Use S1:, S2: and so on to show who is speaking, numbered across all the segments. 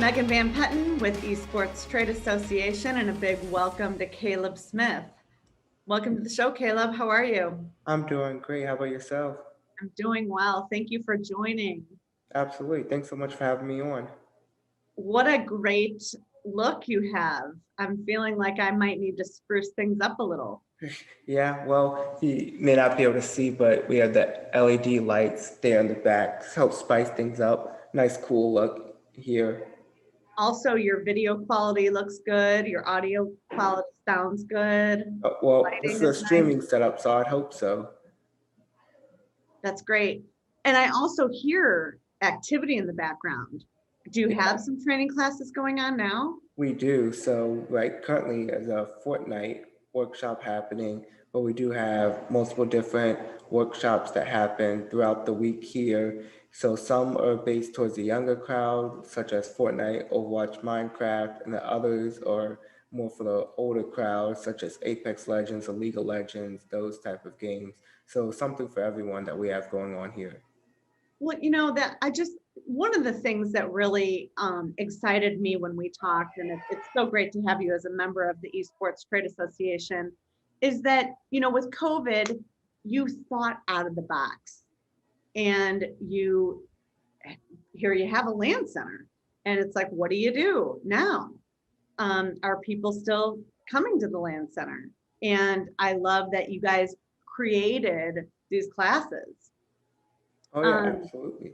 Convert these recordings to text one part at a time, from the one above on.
S1: Megan Van Petten with Esports Trade Association, and a big welcome to Caleb Smith. Welcome to the show, Caleb. How are you?
S2: I'm doing great. How about yourself?
S1: I'm doing well. Thank you for joining.
S2: Absolutely. Thanks so much for having me on.
S1: What a great look you have. I'm feeling like I might need to spruce things up a little.
S2: Yeah, well, you may not be able to see, but we have the LED lights there in the back to help spice things up. Nice, cool look here.
S1: Also, your video quality looks good. Your audio quality sounds good.
S2: Well, this is
S1: Lighting
S2: a
S1: is nice.
S2: streaming setup, so I'd hope so.
S1: That's great. And I also hear activity in the background. Do you have some training classes going on now?
S2: We do. So, right, currently there's a Fortnite workshop happening, but we do have multiple different workshops that happen throughout the week here. So, some are based towards the younger crowd, such as Fortnite, Overwatch, Minecraft, and the others are more for the older crowd, such as Apex Legends or League of Legends, those type of games. So, something for everyone that we have going on here.
S1: Well, that I just, one of the things that really excited me when we talked, and it's so great to have you as a member of the Esports Trade Association, is that, with COVID, you thought out of the box, and here you have a land center, and it's like, what do you do now? Are people still coming to the land center? And I love that you guys created these classes.
S2: Oh, yeah,
S1: Um,
S2: absolutely.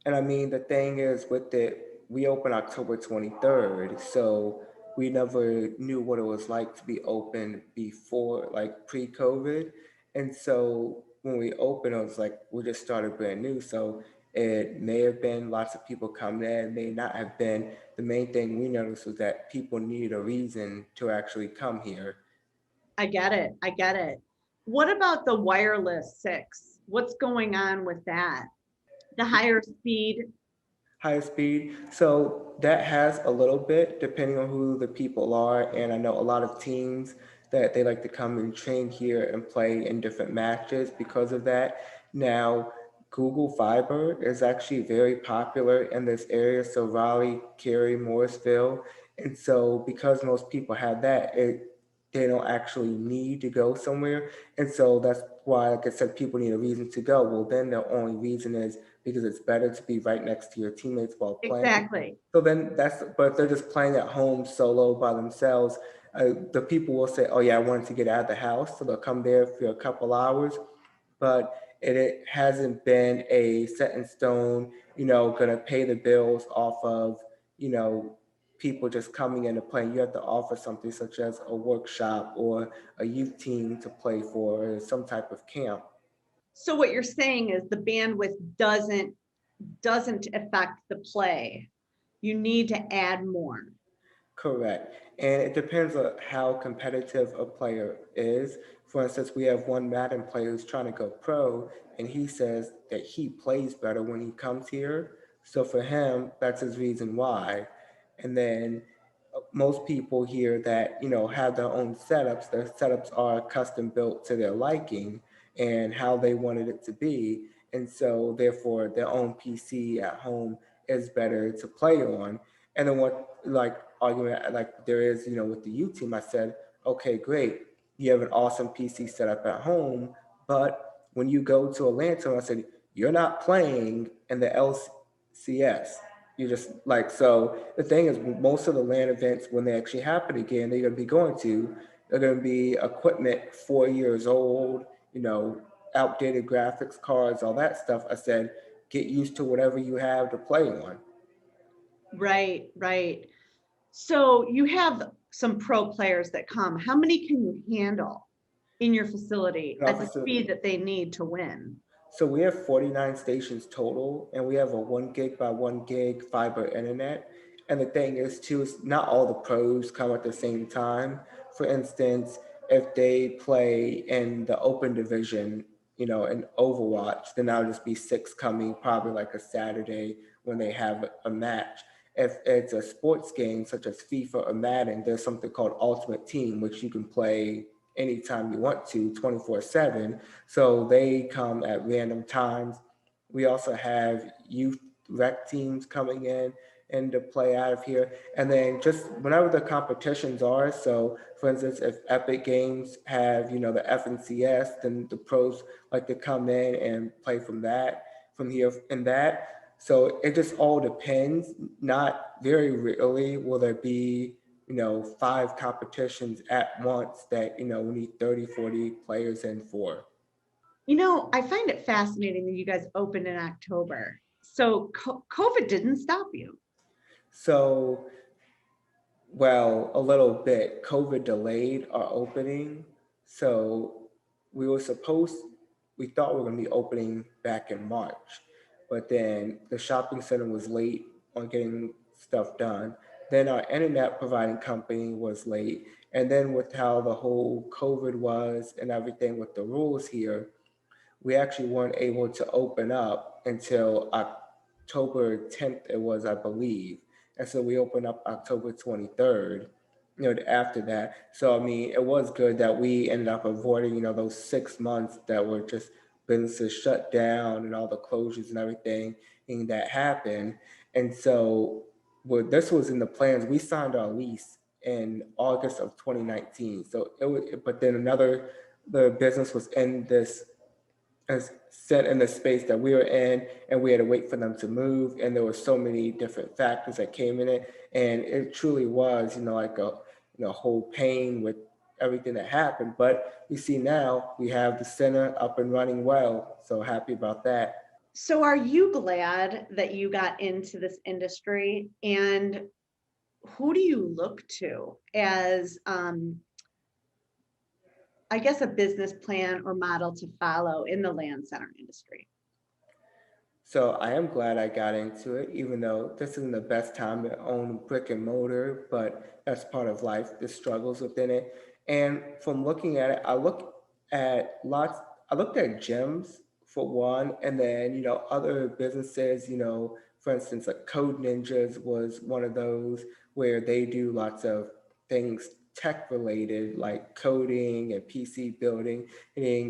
S2: And I mean, the thing is with it, we opened October 23rd, so we never knew what it was like to be open before, like pre-COVID. And so when we opened, it was like we just started brand new. So it may have been lots of people coming in, may not have been. The main thing we noticed was that people needed a reason to actually come here.
S1: I get it. I get it. What about the wireless six? What's going on with that? The higher speed.
S2: High speed. So that has a little bit depending on who the people are. And I know a lot of teams that they like to come and train here and play in different matches because of that. Now, Google Fiber is actually very popular in this area. So Raleigh, Cary, Morrisville. And so because most people have that, they don't actually need to go somewhere. And so that's why, like I said, people need a reason to go. Well, then the only reason is because it's better to be right next to your teammates while playing.
S1: Exactly.
S2: So then but if they're just playing at home solo by themselves, the people will say, oh yeah, I wanted to get out of the house. So they'll come there for a couple hours, but it hasn't been a set in stone, gonna pay the bills off of, you know, people just coming in and playing. You have to offer something such as a workshop or a youth team to play for, or some type of camp.
S1: So what you're saying is the bandwidth doesn't affect the play. You need to add more.
S2: Correct. And it depends on how competitive a player is. For instance, we have one Madden player who's trying to go pro, and he says that he plays better when he comes here. So for him, that's his reason why. And then most people here that, have their own setups, their setups are custom built to their liking and how they wanted it to be. And so therefore their own PC at home is better to play on. And then what like argument like there is, with the U team, I said, okay, great. You have an awesome PC setup at home, but when you go to Atlanta, I said, you're not playing in the LCS. You just like so. The thing is, most of the LAN events when they actually happen again, they're going to be going to. They're going to be equipment 4 years old. Outdated graphics cards, all that stuff. I said, get used to whatever you have to play on.
S1: Right, right. So you have some pro players that come. How many can you handle in your facility
S2: And
S1: at the
S2: obviously,
S1: speed that they need to win?
S2: so we have 49 stations total, and we have a 1 gig by 1 gig fiber internet. And the thing is, too, is not all the pros come at the same time. For instance, if they play in the open division, in Overwatch, then that'll just be six coming probably like a Saturday when they have a match. If it's a sports game such as FIFA or Madden, there's something called Ultimate Team, which you can play anytime you want to, 24/7. So they come at random times. We also have youth rec teams coming in. and to play out of here. And then just whenever the competitions are, so for instance, if Epic Games have, the FNCS, then the pros like to come in and play from here and that. So it just all depends. Not very rarely will there be, five competitions at once that, we need 30, 40 players in for.
S1: I find it fascinating that you guys opened in October. So COVID didn't stop you.
S2: So, well, a little bit. COVID delayed our opening. So we were supposed, we thought we were going to be opening back in March, but then the shopping center was late on getting stuff done. Then our internet providing company was late. And then with how the whole COVID was and everything with the rules here, we actually weren't able to open up until October 10th, it was, I believe. And so we opened up October 23rd, after that. So, I mean, it was good that we ended up avoiding, those 6 months that were just businesses shut down and all the closures and everything and that happened. And so, this was in the plans. We signed our lease in August of 2019. So it was, but then the business was in this as set in the space that we were in, and we had to wait for them to move, and there were so many different factors that came in it, and it truly was, like a whole pain with everything that happened. But you see now we have the center up and running well, so happy about that.
S1: So are you glad that you got into this industry? And who do you look to as, I guess, a business plan or model to follow in the land center industry?
S2: So I am glad I got into it, even though this isn't the best time to own brick and mortar, but that's part of life, the struggles within it. And from looking at it, I looked at gyms for one, and then, other businesses, for instance, like Code Ninjas was one of those where they do lots of things tech related, like coding and PC building,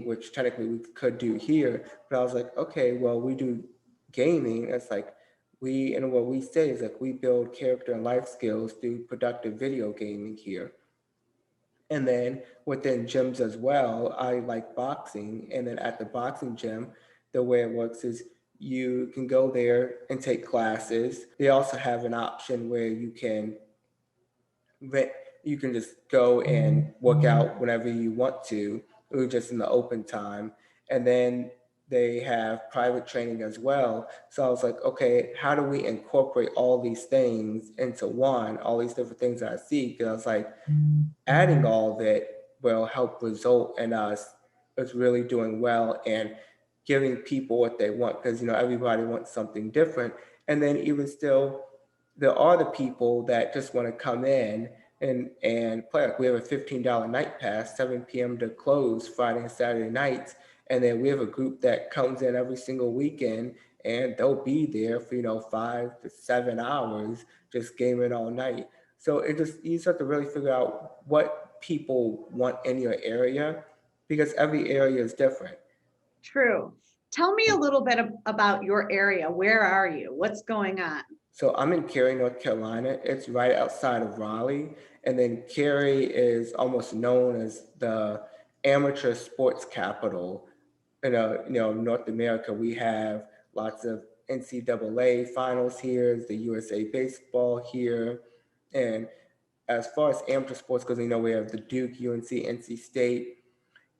S2: which technically we could do here. But I was like, okay, well, we do gaming. It's like and what we say is like we build character and life skills through productive video gaming here. And then within gyms as well, I like boxing. And then at the boxing gym, the way it works is you can go there and take classes. They also have an option where rent, you can just go and work out whenever you want to, or just in the open time. And then they have private training as well. So I was like, okay, how do we incorporate all these things into one, all these different things that I see? Because I was like, adding all of it will help result in us really doing well and giving people what they want, because everybody wants something different. And then even still, there are the people that just want to come in and play. Like we have a $15 night pass, 7 p.m. to close Friday and Saturday nights. And then we have a group that comes in every single weekend, and they'll be there for 5 to 7 hours just gaming all night. So you just have to really figure out what people want in your area, because every area is different.
S1: True. Tell me a little bit about your area. Where are you? What's going on?
S2: So I'm in Cary, North Carolina. It's right outside of Raleigh. And then Cary is almost known as the amateur sports capital in North America. We have lots of NCAA finals here, the USA baseball here. And as far as amateur sports goes, we have the Duke, UNC, NC State.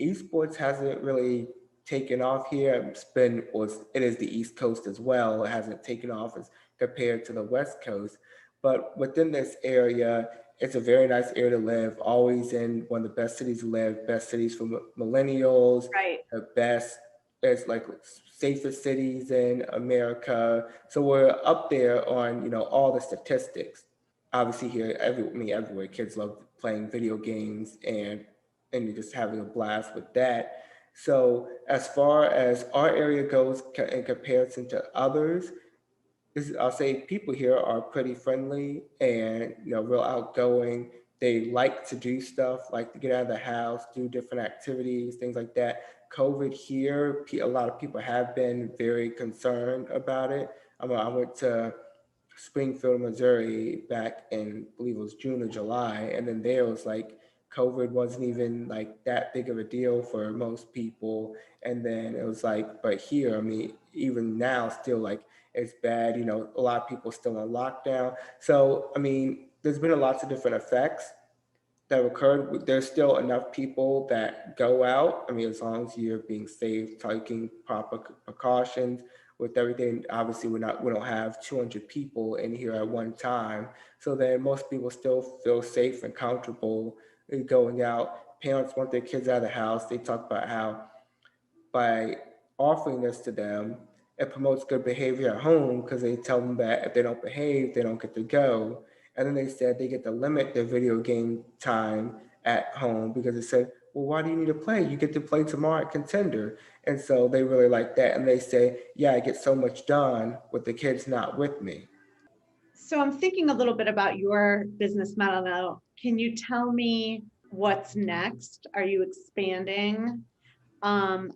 S2: Esports hasn't really taken off here. It is the East Coast as well. It hasn't taken off as compared to the West Coast. But within this area, it's a very nice area to live. Always in one of the best cities to live, best cities for millennials,
S1: Right.
S2: the best, it's like safest cities in America. So we're up there on all the statistics. Obviously here, everywhere, kids love playing video games and you're just having a blast with that. So as far as our area goes in comparison to others, I'll say people here are pretty friendly and real outgoing. They like to do stuff, like to get out of the house, do different activities, things like that. COVID here, a lot of people have been very concerned about it. I went to Springfield, Missouri, back in I believe it was June or July, and then there was like COVID wasn't even like that big of a deal for most people, and then it was like, but here, I mean, even now, still like it's bad. You know, a lot of people still on lockdown. So I mean, there's been a lots of different effects that have occurred. There's still enough people that go out. I mean, as long as you're being safe, taking proper precautions with everything. Obviously, we don't have 200 people in here at one time, so then most people still feel safe and comfortable going out. Parents want their kids out of the house. They talk about how by offering this to them, it promotes good behavior at home because they tell them that if they don't behave, they don't get to go. And then they said they get to limit their video game time at home because they said, well, why do you need to play? You get to play tomorrow at Contender. And so they really like that. And they say, yeah, I get so much done with the kids not with me.
S1: So I'm thinking a little bit about your business model now. Can you tell me what's next? Are you expanding? Um,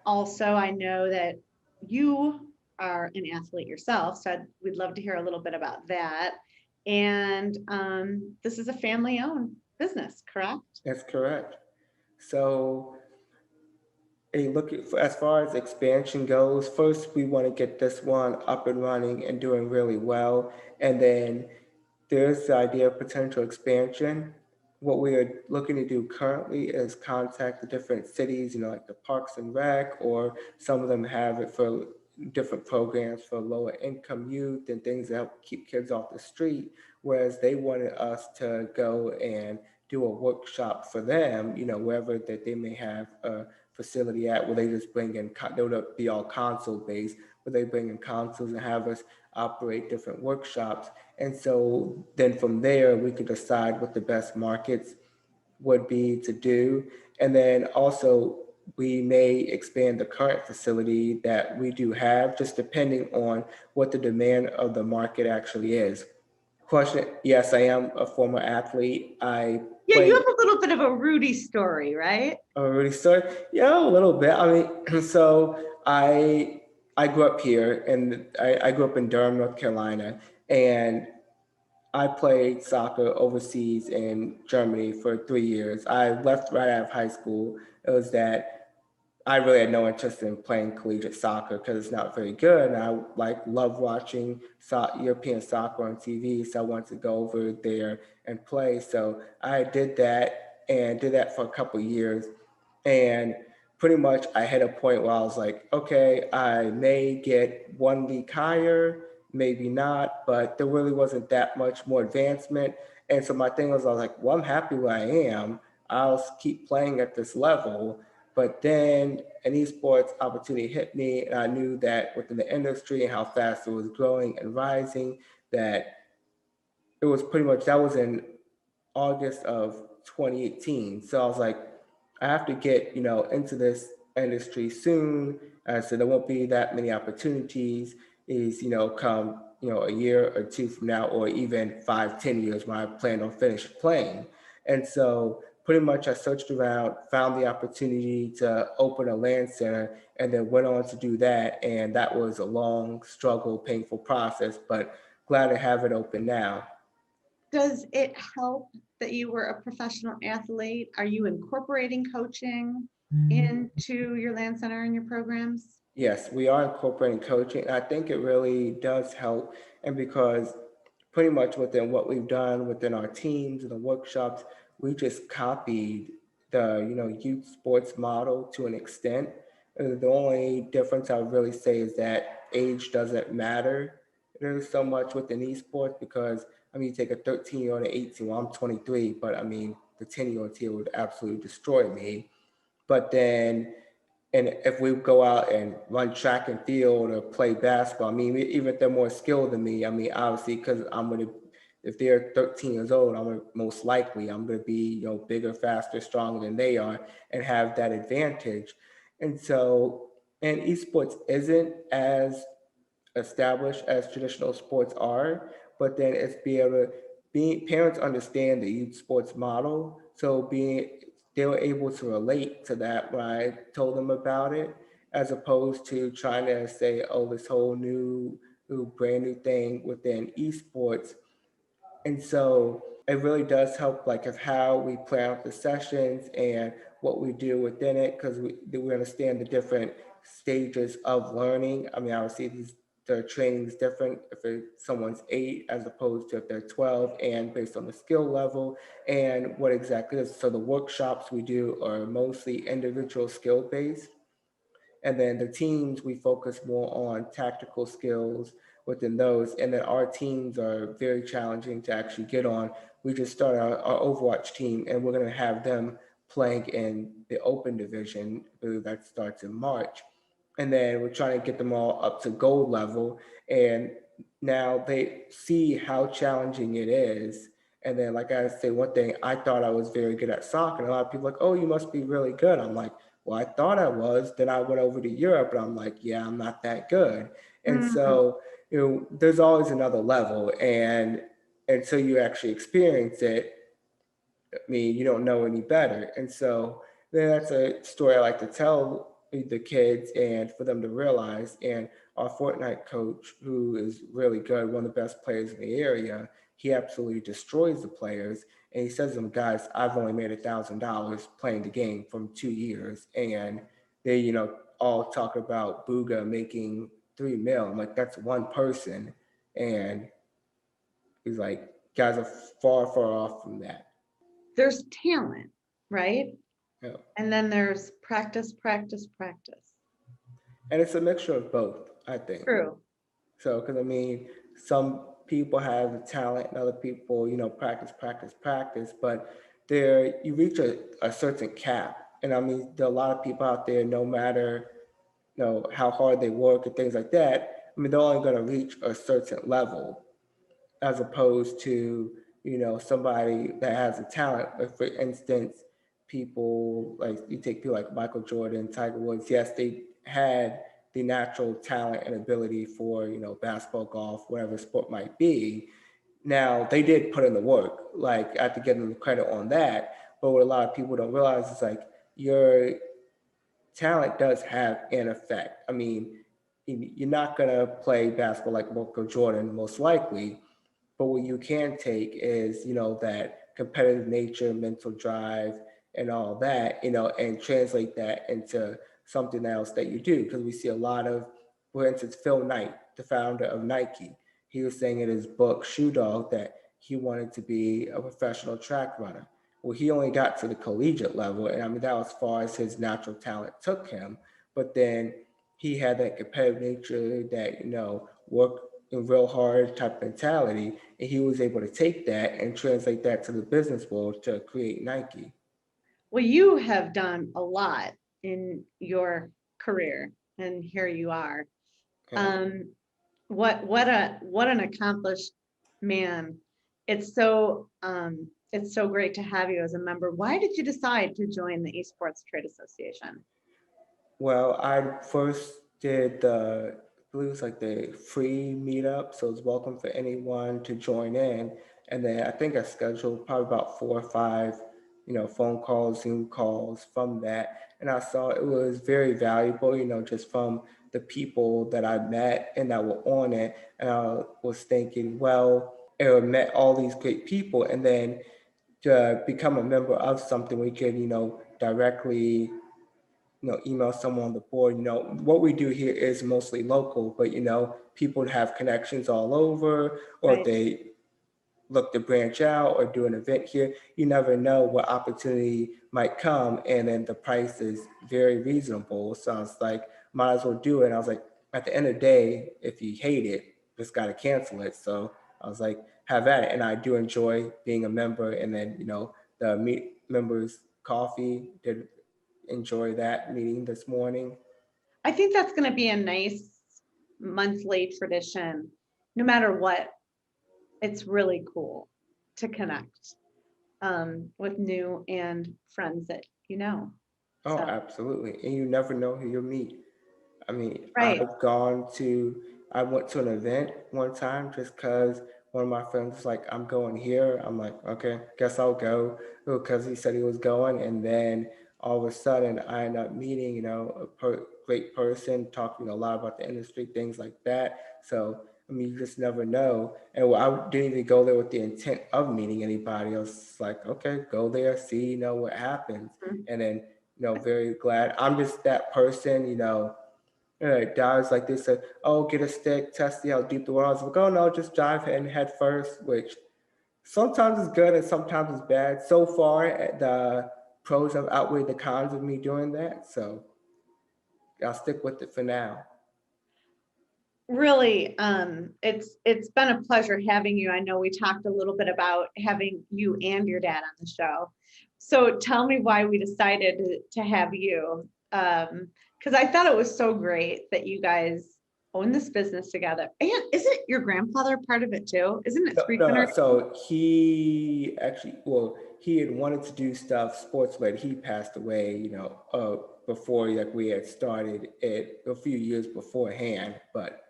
S1: Also, I know that you are an athlete yourself, so we'd love to hear a little bit about that. And this is a family-owned business, correct?
S2: That's correct. So as far as expansion goes, first we want to get this one up and running and doing really well, and then there's the idea of potential expansion. What we are looking to do currently is contact the different cities, you know, like the Parks and Rec, or some of them have it for different programs for lower income youth and things that help keep kids off the street. Whereas they wanted us to go and do a workshop for them, you know, wherever that they may have a facility at, where they just bring in, they would be all console based, where they bring in consoles and have us operate different workshops. And so then from there, we could decide what the best markets would be to do. And then also, we may expand the current facility that we do have, just depending on what the demand of the market actually is. Question: yes, I am a former athlete. I
S1: Yeah, you
S2: played.
S1: have a little bit of a Rudy story, right?
S2: Oh, really? So yeah, a little bit. I mean, so I grew up here, and I grew up in Durham, North Carolina, and I played soccer overseas in Germany for 3 years. I left right out of high school. It was that I really had no interest in playing collegiate soccer because it's not very good. And I like love watching European soccer on TV, so I wanted to go over there and play. So I did that and did that for a couple of years, and pretty much I hit a point where I was like, okay, I may get one league higher, maybe not, but there really wasn't that much more advancement. And so my thing was, I was like, well, I'm happy where I am. I'll keep playing at this level. But then an esports opportunity hit me, and I knew that within the industry and how fast it was growing and rising, that it was pretty much that was in August of 2018. So I was like, I have to get, you know, into this industry soon. So there won't be that many opportunities is, you know, come, you know, a year or two from now, or even 5, 10 years when I plan on finish playing. And so pretty much I searched around, found the opportunity to open a land center, and then went on to do that. And that was a long struggle, painful process, but glad to have it open now.
S1: Does it help that you were a professional athlete? Are you incorporating coaching into your land center and your programs?
S2: Yes, we are incorporating coaching. I think it really does help. And because pretty much within what we've done within our teams and the workshops, we just copied the, you know, youth sports model to an extent. The only difference I would really say is that age doesn't matter. There's so much within esports because I mean, you take a 13-year-old and 18, well, I'm 23, but I mean, the 10-year-old here would absolutely destroy me. But then and if we go out and run track and field or play basketball, I mean, even if they're more skilled than me, I mean, obviously, because I'm going to, if they're 13 years old, most likely I'm going to be, you know, bigger, faster, stronger than they are and have that advantage. And so, and esports isn't as established as traditional sports are, but then it's be able to be parents understand the youth sports model. So being they were able to relate to that when I told them about it, as opposed to trying to say, oh, this whole new brand new thing within esports. And so it really does help, like, of how we plan out the sessions and what we do within it, because we understand the different stages of learning. I mean, obviously their training is different if someone's 8 as opposed to if they're 12, and based on the skill level and what exactly is. So the workshops we do are mostly individual skill based, and then the teams, we focus more on tactical skills within those. And then our teams are very challenging to actually get on. We just started our Overwatch team, and we're going to have them playing in the open division. I believe that starts in March. And then we're trying to get them all up to gold level. And now they see how challenging it is. And then, like I say, one thing, I thought I was very good at soccer. And a lot of people are like, oh, you must be really good. I'm like, well, I thought I was. Then I went over to Europe, and I'm like, yeah, I'm not that good. And
S1: Mm.
S2: so, there's always another level, and until you actually experience it, I mean, you don't know any better. And so then that's a story I like to tell the kids and for them to realize. And our Fortnite coach, who is really good, one of the best players in the area, he absolutely destroys the players. And he says to them, guys, I've only made $1,000 playing the game from 2 years. And they, all talk about Booga making 3 mil. I'm like, that's one person. And he's like, guys are far, far off from that.
S1: There's talent, right?
S2: You know,
S1: And then there's practice, practice, practice.
S2: and it's a mixture of both, I think.
S1: True.
S2: So, because I mean, some people have the talent, and other people, practice, practice, practice. But there, you reach a certain cap, and I mean, there are a lot of people out there. No matter how hard they work and things like that, I mean, they're only going to reach a certain level, as opposed to somebody that has a talent. Like, for instance, people like, you take people like Michael Jordan, Tiger Woods. Yes, they had the natural talent and ability for basketball, golf, whatever sport might be. Now they did put in the work. Like, I have to give them the credit on that. But what a lot of people don't realize is, like, your talent does have an effect. I mean, you're not gonna play basketball like Michael Jordan, most likely, but what you can take is, that competitive nature, mental drive, and all that, and translate that into something else that you do. Because we see a lot of, for instance, Phil Knight, the founder of Nike, he was saying in his book, Shoe Dog, that he wanted to be a professional track runner. Well, he only got to the collegiate level, and I mean, that was as far as his natural talent took him. But then he had that competitive nature, that, work real hard type mentality, and he was able to take that and translate that to the business world to create Nike.
S1: Well, you have done a lot in your career, and here you are.
S2: Yeah.
S1: Um, what an accomplished man. It's so great to have you as a member. Why did you decide to join the Esports Trade Association?
S2: Well, I first did I believe it was like the free meetup, so it's welcome for anyone to join in. And then I think I scheduled probably about 4 or 5, phone calls, Zoom calls from that. And I saw it was very valuable, just from the people that I met and that were on it. And I was thinking, well, I met all these great people, and then to become a member of something, we could, directly email someone on the board. What we do here is mostly local, but people have connections all over, or if
S1: Right.
S2: they look to branch out or do an event here, you never know what opportunity might come, and then the price is very reasonable. So I was like, might as well do it. And I was like, at the end of the day, if you hate it, just got to cancel it. So I was like, have at it. And I do enjoy being a member. And then the members coffee, did enjoy that meeting this morning.
S1: I think that's going to be a nice monthly tradition. No matter what, it's really cool to connect with new and friends that you know.
S2: Oh,
S1: So,
S2: absolutely. And you never know who you'll meet. I mean,
S1: right.
S2: I went to an event one time just because one of my friends was like, I'm going here. I'm like, okay, guess I'll go, because he said he was going. And then all of a sudden, I end up meeting, a great person, talking a lot about the industry, things like that. So I mean, you just never know. And I didn't even go there with the intent of meeting anybody. I was just like, okay, go there, see, what happens.
S1: Mhm.
S2: And then, very glad. I'm just that person, guys like they said, oh, get a stick, test see how deep the water is. I was like, oh no, just dive in head first, which sometimes it's good and sometimes it's bad. So far, the pros have outweighed the cons of me doing that. So I'll stick with it for now.
S1: Really, it's been a pleasure having you. I know we talked a little bit about having you and your dad on the show. So tell me why we decided to have you. Because I thought it was so great that you guys own this business together. And isn't your grandfather part of it too? Isn't it
S2: No,
S1: three
S2: no,
S1: generations?
S2: so he actually, well, he had wanted to do stuff sports, but he passed away, before like we had started it a few years beforehand. But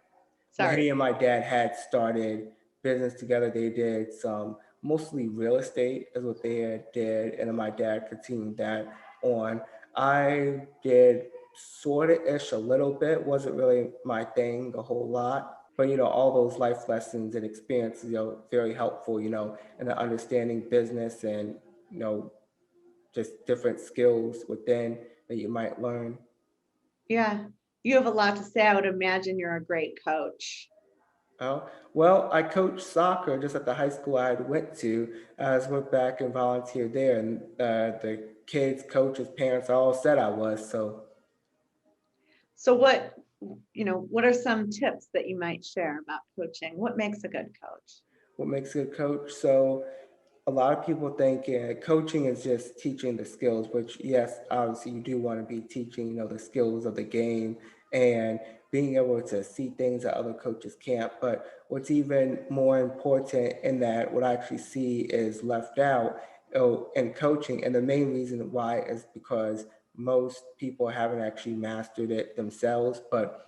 S1: Sorry.
S2: he and my dad had started business together. They did some mostly real estate is what they had did, and then my dad continued that on. I did sort of ish a little bit, wasn't really my thing a whole lot. But all those life lessons and experiences, very helpful, in the understanding business and you know just different skills within that you might learn.
S1: Yeah. You have a lot to say. I would imagine you're a great coach.
S2: Well, I coached soccer just at the high school I went to. I just went back and volunteered there, and the kids, coaches, parents all said I was. So,
S1: So what are some tips that you might share about coaching? What makes a good coach?
S2: what makes a good coach? So, a lot of people think coaching is just teaching the skills, which yes, obviously you do want to be teaching, the skills of the game and being able to see things that other coaches can't. But what's even more important in that, what I actually see is left out in coaching, and the main reason why is because most people haven't actually mastered it themselves. But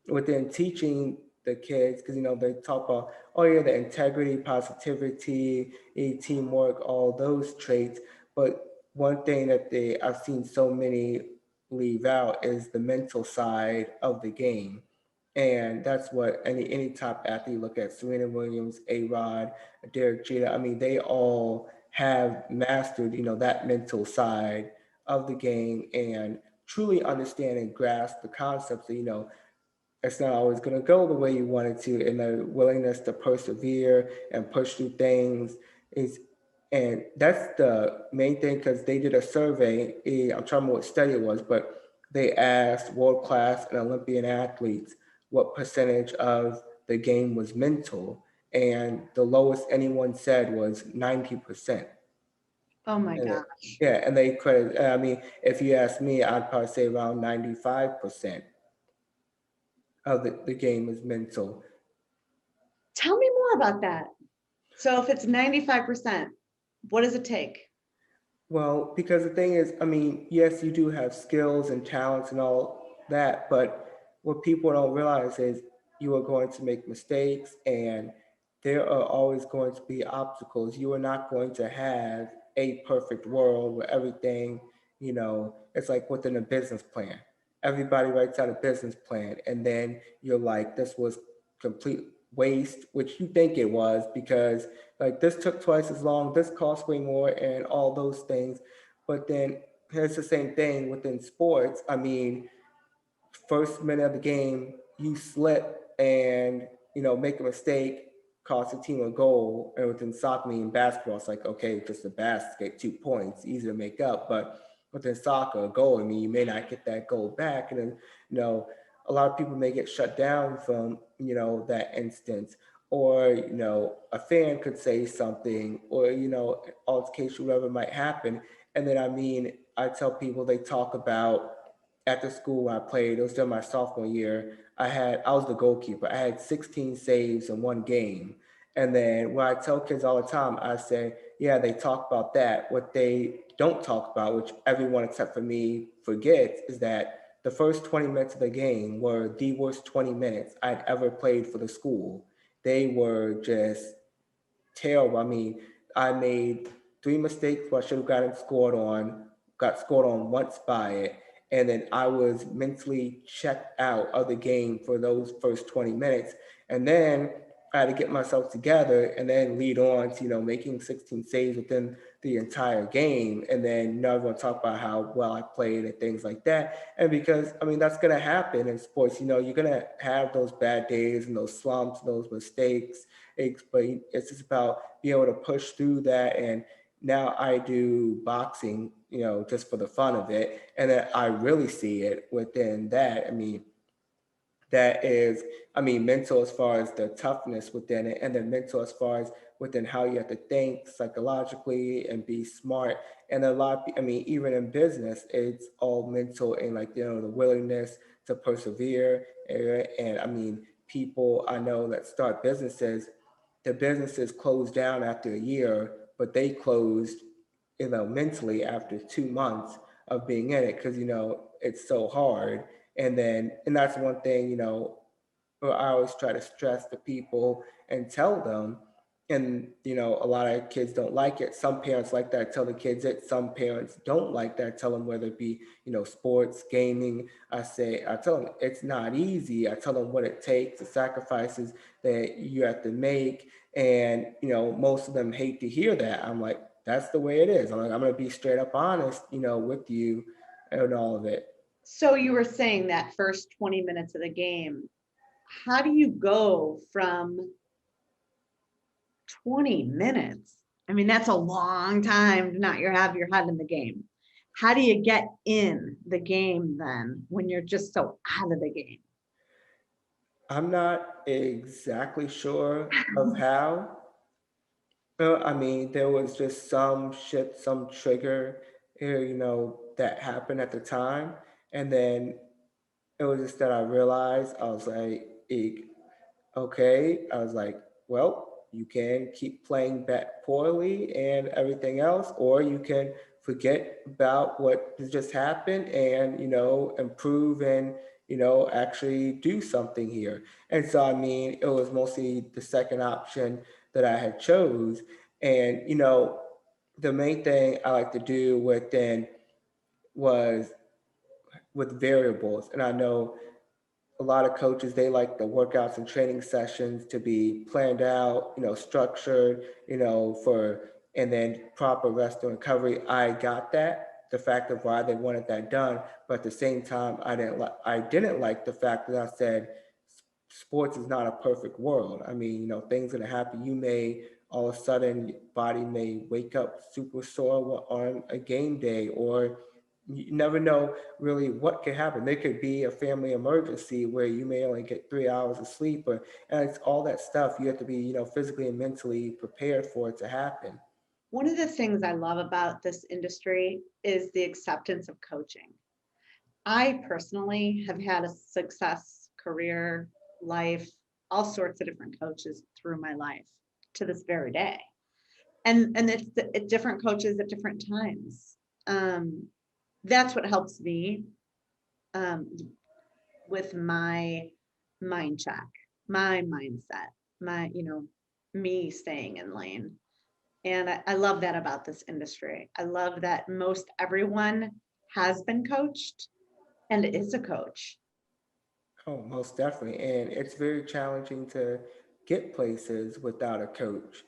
S2: within teaching the kids, because they talk about, oh yeah, the integrity, positivity, teamwork, all those traits. But one thing that I've seen so many leave out is the mental side of the game. And that's what any top athlete, look at Serena Williams, A Rod, Derek Jeter. I mean, they all have mastered, that mental side of the game and truly understand and grasp the concepts that, it's not always going to go the way you want it to, and the willingness to persevere and push through things is, and that's the main thing because they did a survey. I'm trying to remember what study it was, but they asked world class and Olympian athletes what percentage of the game was mental, and the lowest anyone said was 90%.
S1: Oh my
S2: And
S1: gosh.
S2: yeah, and they credit. I mean, if you ask me, I'd probably say around 95% of the game is mental.
S1: Tell me more about that. So if it's 95%, what does it take?
S2: Well, because the thing is, I mean, yes, you do have skills and talents and all that, but what people don't realize is you are going to make mistakes and there are always going to be obstacles. You are not going to have a perfect world where everything, it's like within a business plan. Everybody writes out a business plan and then you're like, this was complete waste, which you think it was because like this took twice as long, this cost way more, and all those things. But then here's the same thing within sports. I mean, first minute of the game, you slip and make a mistake, cost a team a goal. And within soccer, I mean basketball, it's like okay, just a basket, 2 points, easy to make up. But within soccer, a goal, I mean, you may not get that goal back, and then a lot of people may get shut down from that instance. Or a fan could say something, or altercation, whatever might happen. And then I mean, I tell people they talk about at the school I played, it was during my sophomore year. I was the goalkeeper. I had 16 saves in one game. And then when I tell kids all the time, I say, yeah, they talk about that. What they don't talk about, which everyone except for me forgets, is that the first 20 minutes of the game were the worst 20 minutes I'd ever played for the school. They were just terrible. I mean, I made three mistakes where I should have gotten scored on, got scored on once by it. and then I was mentally checked out of the game for those first 20 minutes. And then I had to get myself together and then lead on to, making 16 saves within the entire game. And then, everyone talk about how well I played and things like that. And because, I mean, that's going to happen in sports. You're going to have those bad days and those slumps, those mistakes. But it's just about being able to push through that. And now I do boxing, just for the fun of it. And then I really see it within that. I mean, that is, I mean, mental as far as the toughness within it, and then mental as far as within how you have to think psychologically and be smart. And a lot, I mean, even in business, it's all mental and like, the willingness to persevere. And I mean, people I know that start businesses, the businesses closed down after a year, but they closed, mentally after 2 months of being in it because, it's so hard. And that's one thing, I always try to stress to people and tell them. And, a lot of kids don't like it. Some parents like that, tell the kids it. Some parents don't like that, tell them whether it be, sports, gaming. I tell them it's not easy. I tell them what it takes, the sacrifices that you have to make. And, most of them hate to hear that. I'm like, that's the way it is. I'm like, I'm going to be straight up honest, with you and all of it.
S1: So you were saying that first 20 minutes of the game, how do you go from 20 minutes? I mean, that's a long time to not have your head in the game. How do you get in the game then when you're just so out of the game?
S2: I'm not exactly sure of how. I mean, there was just some shit, some trigger, that happened at the time. And then it was just that I realized, I was like, okay. I was like, well, you can keep playing back poorly and everything else, or you can forget about what has just happened and, improve and, actually do something here. And so, I mean, it was mostly the second option that I had chose. And, the main thing I like to do within was with variables. And I know a lot of coaches, they like the workouts and training sessions to be planned out, structured, and then proper rest and recovery. I got that, the fact of why they wanted that done, but at the same time, I didn't like the fact that I said sports is not a perfect world. I mean, things gonna happen. You may all of a sudden your body may wake up super sore on a game day, or you never know really what could happen. There could be a family emergency where you may only get 3 hours of sleep, and it's all that stuff. You have to be, physically and mentally prepared for it to happen.
S1: One of the things I love about this industry is the acceptance of coaching. I personally have had a success career, life, all sorts of different coaches through my life to this very day. And it's different coaches at different times. That's what helps me um, with my mind check, my mindset, my, me staying in lane. And I love that about this industry. I love that most everyone has been coached and is a coach,
S2: Oh, most definitely. And it's very challenging to get places without a coach.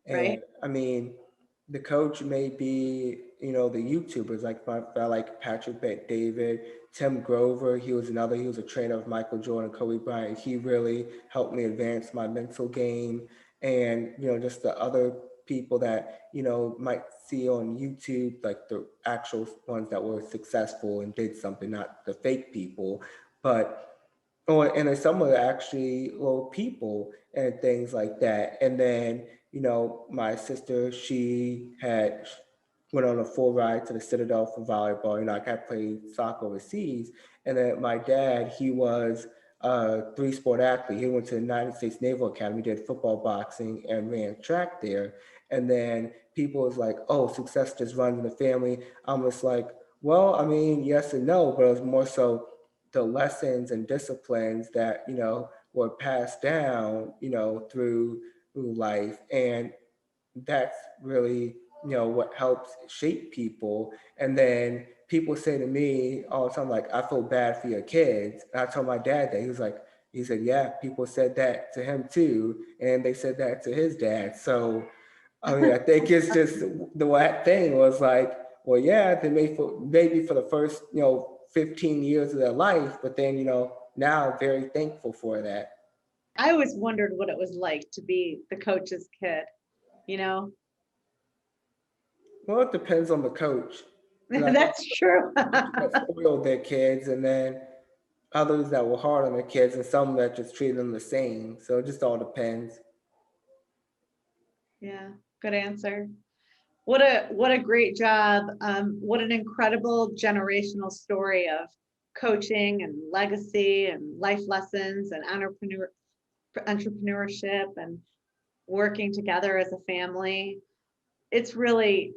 S1: right?
S2: And I mean, the coach may be, the YouTubers like like Patrick Bet David, Tim Grover. He was a trainer of Michael Jordan, Kobe Bryant. He really helped me advance my mental game. And, just the other people that, might see on YouTube, like the actual ones that were successful and did something, not the fake people. But oh, and then some are actually little people and things like that. And then, my sister, she had went on a full ride to the Citadel for volleyball. Like I played soccer overseas. And then my dad, he was a three-sport athlete. He went to the United States Naval Academy, did football, boxing, and ran track there. And then people was like, oh, success just runs in the family. I'm just like, well, I mean, yes and no, but it was more so the lessons and disciplines that were passed down through life. And that's really what helps shape people. And then people say to me all the time, like, I feel bad for your kids. And I told my dad that. He was like, he said, yeah, people said that to him too. And they said that to his dad. So, I mean, I think it's just the what thing was like, well, yeah, they may for maybe for the first, 15 years of their life, but then, now very thankful for that.
S1: I always wondered what it was like to be the coach's kid, you know?
S2: Well, it depends on the coach. Because I think
S1: That's true.
S2: coaches that spoiled their kids, and then others that were hard on their kids, and some that just treated them the same. So it just all depends.
S1: Yeah, good answer. What a great job. What an incredible generational story of coaching and legacy and life lessons and entrepreneurship and working together as a family. It's really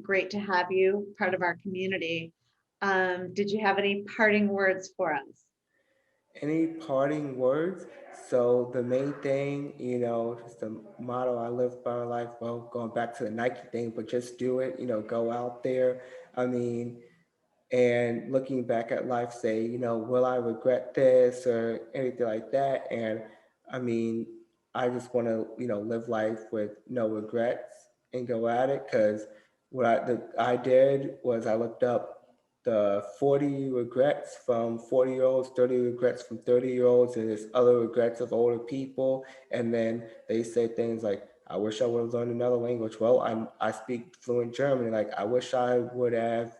S1: great to have you part of our community. Did you have any parting words for us?
S2: Any parting words? So the main thing, just the motto I live by my life, well, going back to the Nike thing, but just do it, go out there. I mean, and looking back at life, say, will I regret this or anything like that? And I mean, I just want to, live life with no regrets and go at it, because I did was I looked up the 40 regrets from 40-year-olds, 30 regrets from 30-year-olds, and there's other regrets of older people. And then they say things like, I wish I would have learned another language. Well, I speak fluent German. Like, I wish I would have,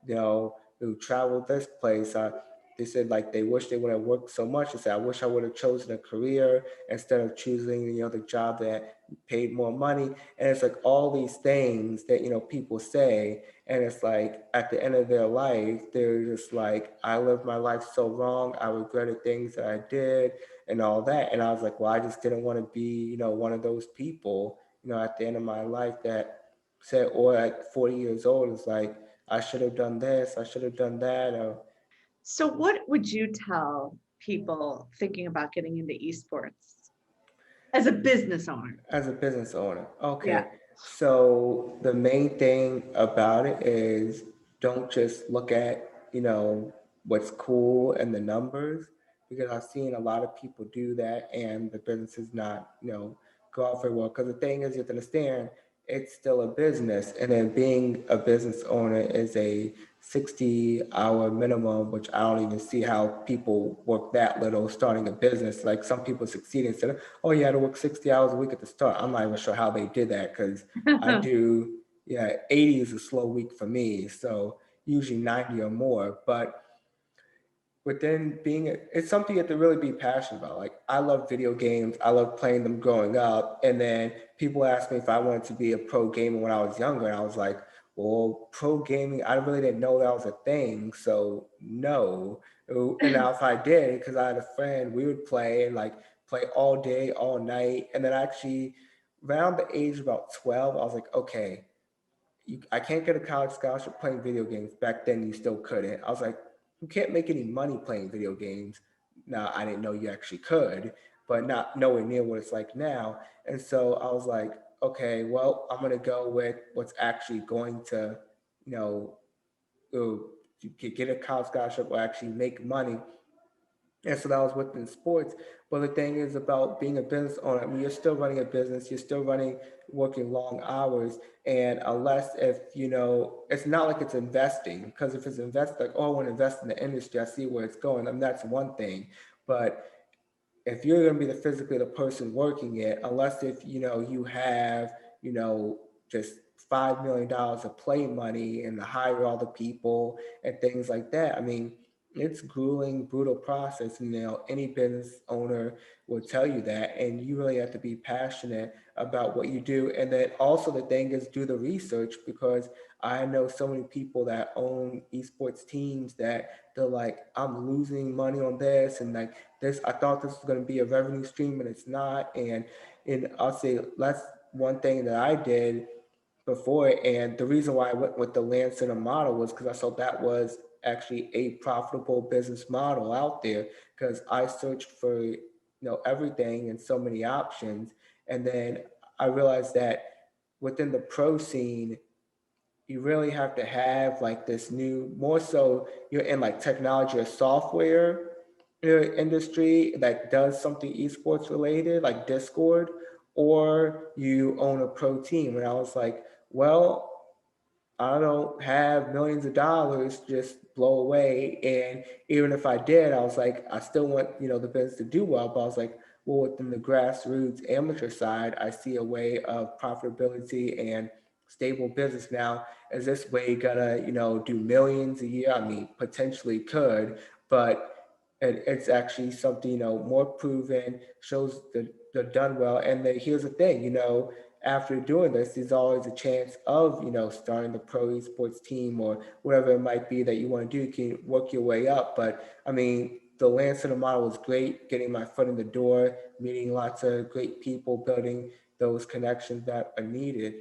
S2: who traveled this place. They said like they wish they would have worked so much. They said, I wish I would have chosen a career instead of choosing, the job that paid more money. And it's like all these things that, people say. And it's like at the end of their life, they're just like, I lived my life so wrong. I regretted things that I did and all that. And I was like, well, I just didn't want to be, one of those people, at the end of my life that said, or at 40 years old, is like, I should have done this, I should have done that.
S1: So, what would you tell people thinking about getting into esports as a business owner?
S2: As a business owner.
S1: Yeah.
S2: Okay. So the main thing about it is don't just look at, what's cool and the numbers, because I've seen a lot of people do that and the business is not, go out very well. Because the thing is, you have to understand, it's still a business. And then being a business owner is a 60-hour minimum, which I don't even see how people work that little starting a business. Like, some people succeed and said, oh, you had to work 60 hours a week at the start. I'm not even sure how they did that, because I do, yeah, 80 is a slow week for me. So usually 90 or more. But then it's something you have to really be passionate about. Like, I love video games. I love playing them growing up. And then people asked me if I wanted to be a pro gamer when I was younger. And I was like, well, pro gaming, I really didn't know that was a thing. So no. And now if I did, because I had a friend, we would play and like play all day, all night. And then actually around the age of about 12, I was like, okay, I can't get a college scholarship playing video games. Back then, you still couldn't. I was like, you can't make any money playing video games. Now, I didn't know you actually could, but not nowhere near what it's like now. And so I was like, okay, well, I'm gonna go with what's actually going to, you know, get a college scholarship or actually make money. And so that was within sports. But the thing is about being a business owner, I mean, you're still running a business, you're still running, working long hours. And unless if, it's not like it's investing, because if it's invest, like, oh, I want to invest in the industry, I see where it's going. I mean, that's one thing. But if you're going to be physically the person working it, unless if you have just $5 million of play money and to hire all the people and things like that. I mean, it's grueling, brutal process. And any business owner will tell you that, and you really have to be passionate about what you do. And then also the thing is, do the research, because I know so many people that own esports teams that they're like, I'm losing money on this, and like this, I thought this was going to be a revenue stream, and it's not. And I'll say that's one thing that I did before. And the reason why I went with the land center model was because I saw that was actually a profitable business model out there. Because I searched for everything and so many options, and then I realized that within the pro scene, you really have to have like this new, more so you're in like technology or software industry that does something esports related, like Discord, or you own a pro team. And I was like, well, I don't have millions of dollars just blow away. And even if I did, I was like, I still want, the business to do well. But I was like, well, within the grassroots amateur side, I see a way of profitability and stable business now. Is this way gonna, do millions a year? I mean, potentially could, but it's actually something, more proven, shows that they're done well. And then here's the thing, after doing this, there's always a chance of, starting the pro esports team or whatever it might be that you want to do. You can work your way up. But I mean, the Land Center model was great, getting my foot in the door, meeting lots of great people, building those connections that are needed.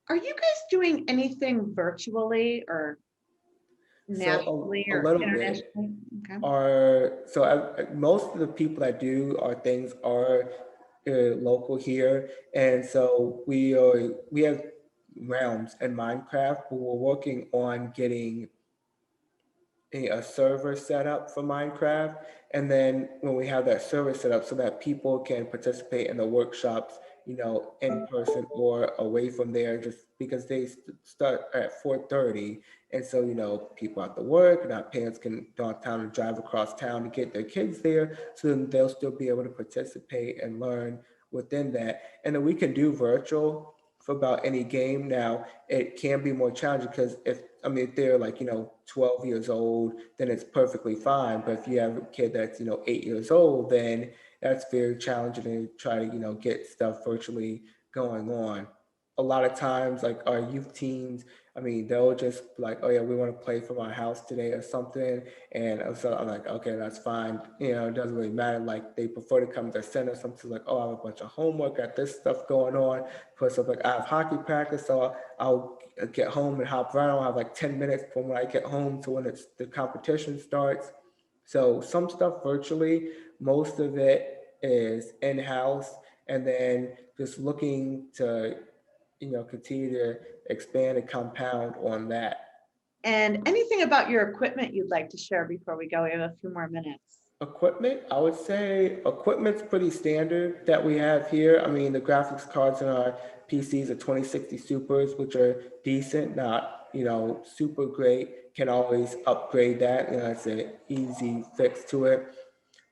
S1: Are you guys doing anything virtually or nationally
S2: So a
S1: or
S2: little bit
S1: internationally? Okay.
S2: most of the people that do our things are local here, and so we have realms in Minecraft, but we're working on getting a server set up for Minecraft. And then when we have that server set up so that people can participate in the workshops, in person or away from there, just because they start at 4:30. And so, people have to work, and our parents don't have time to drive across town to get their kids there. So then they'll still be able to participate and learn within that. And then we can do virtual for about any game. Now, it can be more challenging because if they're like, 12 years old, then it's perfectly fine. But if you have a kid that's, 8 years old, then that's very challenging to try to, get stuff virtually going on. A lot of times, like our youth teams, they'll just be like, oh yeah, we want to play from our house today or something. And so I'm like, okay, that's fine. It doesn't really matter. Like they prefer to come to the center. Something like, oh, I have a bunch of homework, got this stuff going on. Plus, I'm like, I have hockey practice, so I'll get home and hop around. I have like 10 minutes from when I get home to when the competition starts. So some stuff virtually, most of it is in-house, and then just looking to, continue to expand and compound on that.
S1: And anything about your equipment you'd like to share before we go? We have a few more minutes.
S2: Equipment, I would say equipment's pretty standard that we have here. The graphics cards in our PCs are 2060 Supers, which are decent, not, super great. Can always upgrade that. It's an easy fix to it.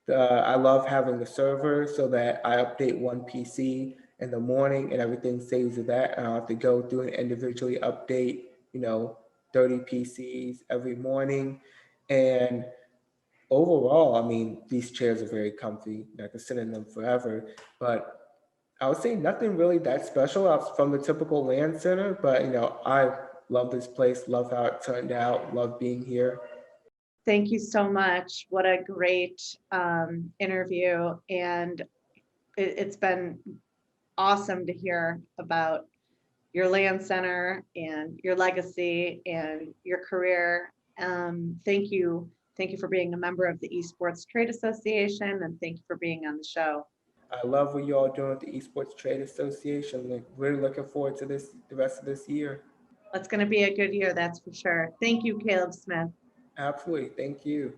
S2: I love having a server so that I update one PC in the morning and everything saves to that. And I don't have to go through and individually update, 30 PCs every morning. And overall, these chairs are very comfy. I can sit in them forever. But I would say nothing really that special from the typical land center. But I love this place, love how it turned out, love being here.
S1: Thank you so much. What a great interview. And it's been awesome to hear about your land center and your legacy and your career. Thank you. Thank you for being a member of the Esports Trade Association, and thank you for being on the show.
S2: I love what you all doing with the Esports Trade Association. Like, really looking forward to the rest of this year.
S1: It's going to be a good year, that's for sure. Thank you, Caleb Smith.
S2: Absolutely. Thank you.